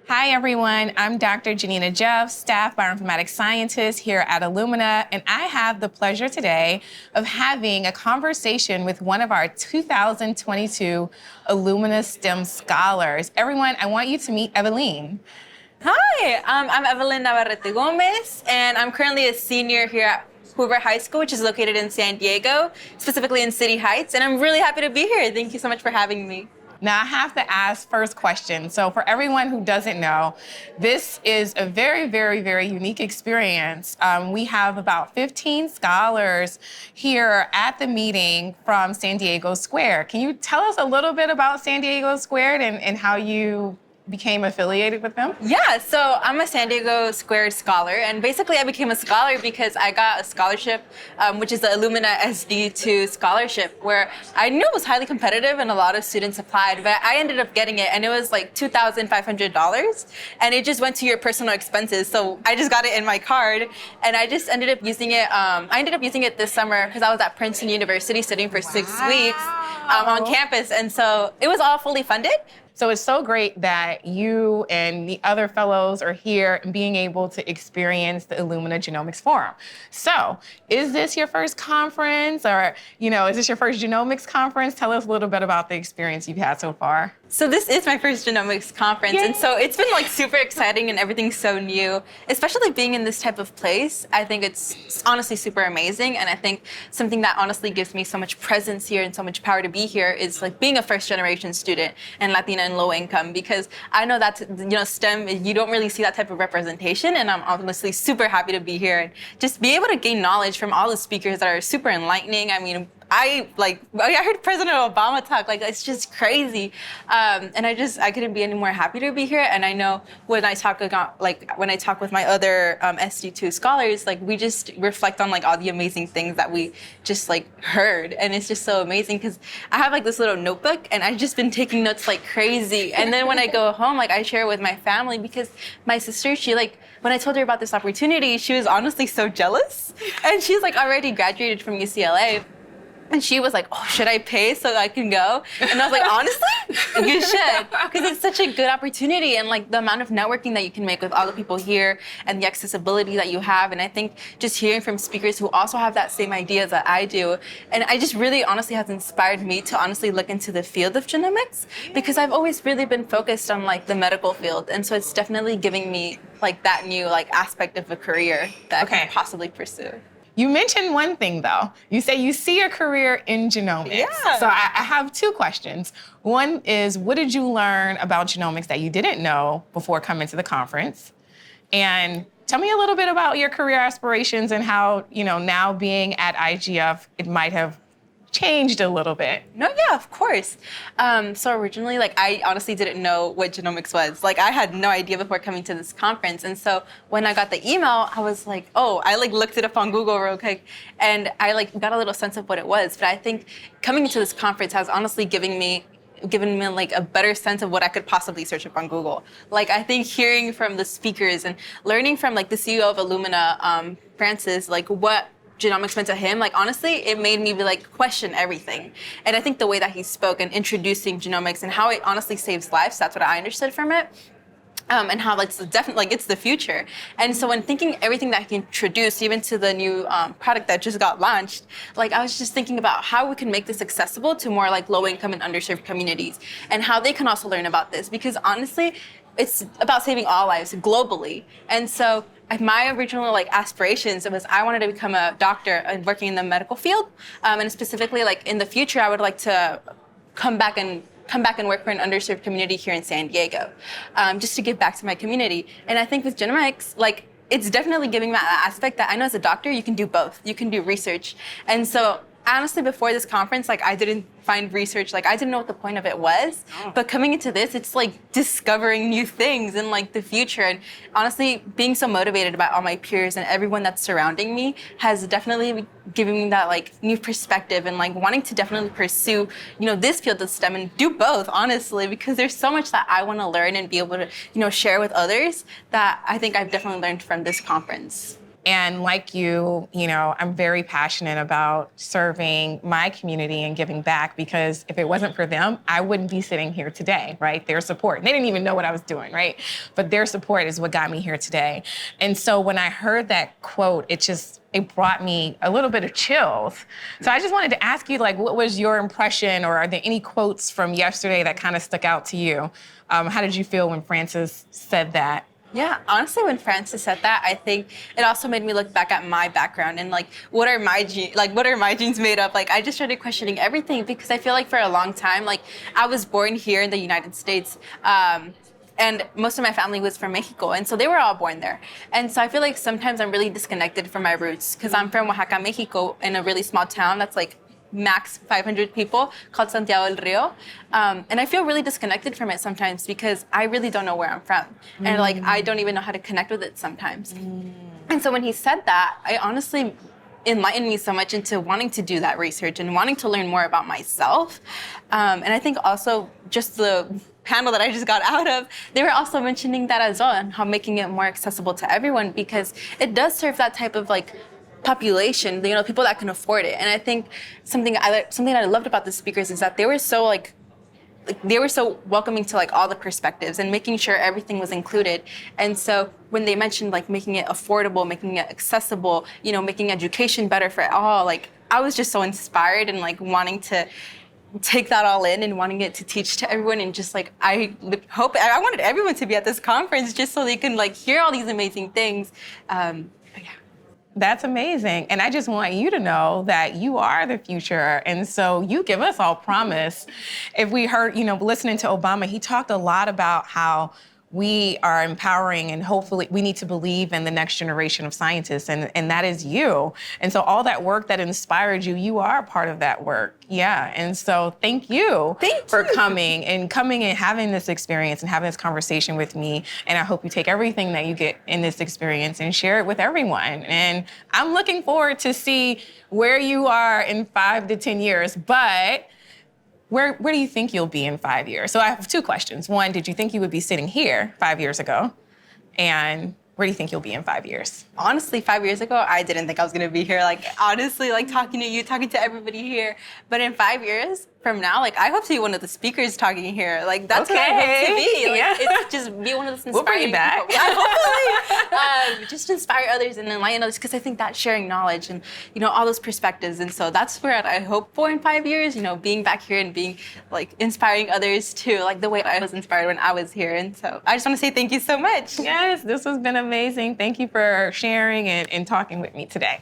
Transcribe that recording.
Hi, everyone. I'm Dr. Janina Jeff, staff bioinformatics scientist here at Illumina, and I have the pleasure today of having a conversation with one of our 2022 Illumina STEM scholars. Everyone, I want you to meet Evelyn. Hi, I'm Evelyn Navarrete Gomez, and I'm currently a senior here at Hoover High School, which is located in San Diego, specifically in City Heights, and I'm really happy to be here. Thank you so much for having me. Now, I have to ask first question. So for everyone who doesn't know, this is a very, very, very unique experience. We have about 15 scholars here at the meeting from San Diego Squared. Can you tell us a little bit about San Diego Squared and how you became affiliated with them? Yeah, so I'm a San Diego Squared scholar, and basically I became a scholar because I got a scholarship, which is the Illumina SD2 scholarship, where I knew it was highly competitive and a lot of students applied, but I ended up getting it, and it was like $2,500, and it just went to your personal expenses. So I just got it in my card, and I just ended up using it. I ended up using it this summer because I was at Princeton University studying for 6 weeks on campus, and so it was all fully funded. So it's so great that you and the other fellows are here and being able to experience the Illumina Genomics Forum. So is this your first conference or, is this your first Genomics conference? Tell us a little bit about the experience you've had so far. So this is my first Genomics conference, and so it's been like super exciting and everything's so new, especially being in this type of place. I think it's honestly super amazing, and I think something that honestly gives me so much presence here and so much power to be here is like being a first generation student and Latina and low income, because I know that STEM, you don't really see that type of representation, and I'm honestly super happy to be here and just be able to gain knowledge from all the speakers that are super enlightening. I mean, I heard President Obama talk, like it's just crazy. And I couldn't be any more happy to be here. And I know when I talk with my other SD2 scholars, like we just reflect on like all the amazing things that we just like heard. And it's just so amazing because I have like this little notebook and I've just been taking notes like crazy. And then when I go home, like I share it with my family because my sister, when I told her about this opportunity, she was honestly so jealous. And she's like already graduated from UCLA. And she was like, oh, should I pay so I can go? And I was like, honestly, you should. Because it's such a good opportunity and like the amount of networking that you can make with all the people here and the accessibility that you have. And I think just hearing from speakers who also have that same ideas that I do. And I just really honestly has inspired me to honestly look into the field of genomics because I've always really been focused on like the medical field. And so it's definitely giving me like that new like aspect of a career that I can possibly pursue. You mentioned one thing, though. You say you see a career in genomics. Yeah. So I have two questions. One is, what did you learn about genomics that you didn't know before coming to the conference? And tell me a little bit about your career aspirations and how, now being at IGF, it might have changed a little bit. No, yeah, of course. So originally, like, I honestly didn't know what genomics was. Like, I had no idea before coming to this conference. And so when I got the email, I was like, oh, I like looked it up on Google real quick, and I like got a little sense of what it was. But I think coming into this conference has honestly given me like a better sense of what I could possibly search up on Google. Like, I think hearing from the speakers and learning from like the CEO of Illumina, Francis, like what genomics meant to him, like honestly, it made me like question everything. And I think the way that he spoke and introducing genomics and how it honestly saves lives, that's what I understood from it. And how it's definitely like it's the future. And so when thinking everything that he introduced, even to the new product that just got launched, like I was just thinking about how we can make this accessible to more like low income and underserved communities and how they can also learn about this, because honestly, it's about saving all lives globally. And so my original like aspirations was I wanted to become a doctor and working in the medical field, and specifically like in the future I would like to come back and work for an underserved community here in San Diego, just to give back to my community. And I think with genomics, like it's definitely giving me that aspect that I know as a doctor you can do both. You can do research, and so honestly before this conference, like I didn't find research, like I didn't know what the point of it was. But coming into this, it's like discovering new things in like the future. And honestly, being so motivated by all my peers and everyone that's surrounding me has definitely given me that like new perspective and like wanting to definitely pursue, this field of STEM and do both, honestly, because there's so much that I want to learn and be able to, share with others that I think I've definitely learned from this conference. And like you, I'm very passionate about serving my community and giving back, because if it wasn't for them, I wouldn't be sitting here today, right? Their support. They didn't even know what I was doing, right? But their support is what got me here today. And so when I heard that quote, it brought me a little bit of chills. So I just wanted to ask you, like, what was your impression, or are there any quotes from yesterday that kind of stuck out to you? How did you feel when Frances said that? Yeah, honestly, when Frances said that, I think it also made me look back at my background and like, what are my genes made of? Like, I just started questioning everything, because I feel like for a long time, like, I was born here in the United States. And most of my family was from Mexico, and so they were all born there. And so I feel like sometimes I'm really disconnected from my roots, because I'm from Oaxaca, Mexico, in a really small town that's like max 500 people, called Santiago del Rio. And I feel really disconnected from it sometimes, because I really don't know where I'm from. And like, I don't even know how to connect with it sometimes. And so when he said that, I honestly enlightened me so much into wanting to do that research and wanting to learn more about myself. And I think also just the panel that I just got out of, they were also mentioning that as well, and how making it more accessible to everyone, because it does serve that type of like population, people that can afford it. And I think something that I loved about the speakers is that they were so welcoming to like all the perspectives and making sure everything was included. And so when they mentioned like making it affordable, making it accessible, making education better for all, like I was just so inspired and like wanting to take that all in and wanting it to teach to everyone. And just like, I wanted everyone to be at this conference just so they can like hear all these amazing things. Yeah. That's amazing. And I just want you to know that you are the future. And so you give us all promise. If we heard, listening to Obama, he talked a lot about how we are empowering, and hopefully we need to believe in the next generation of scientists, and that is you. And so all that work that inspired you, you are a part of that work. Yeah. And so thank you for coming and having this experience and having this conversation with me. And I hope you take everything that you get in this experience and share it with everyone. And I'm looking forward to see where you are in 5 to 10 years, but where do you think you'll be in 5 years? So I have 2 questions. One, did you think you would be sitting here 5 years ago? And where do you think you'll be in 5 years? Honestly, 5 years ago, I didn't think I was gonna be here. Like, honestly, like talking to you, talking to everybody here. But in 5 years from now, like, I hope to be one of the speakers talking here. Like, that's what I hope to be. Like, it's just be one of those inspiring We'll bring you back. people. Hopefully, just inspire others and enlighten others, because I think that's sharing knowledge and, all those perspectives. And so that's where I hope for in 5 years, being back here and being, like, inspiring others too, like the way I was inspired when I was here. And so I just want to say thank you so much. Yes, this has been amazing. Thank you for sharing and talking with me today.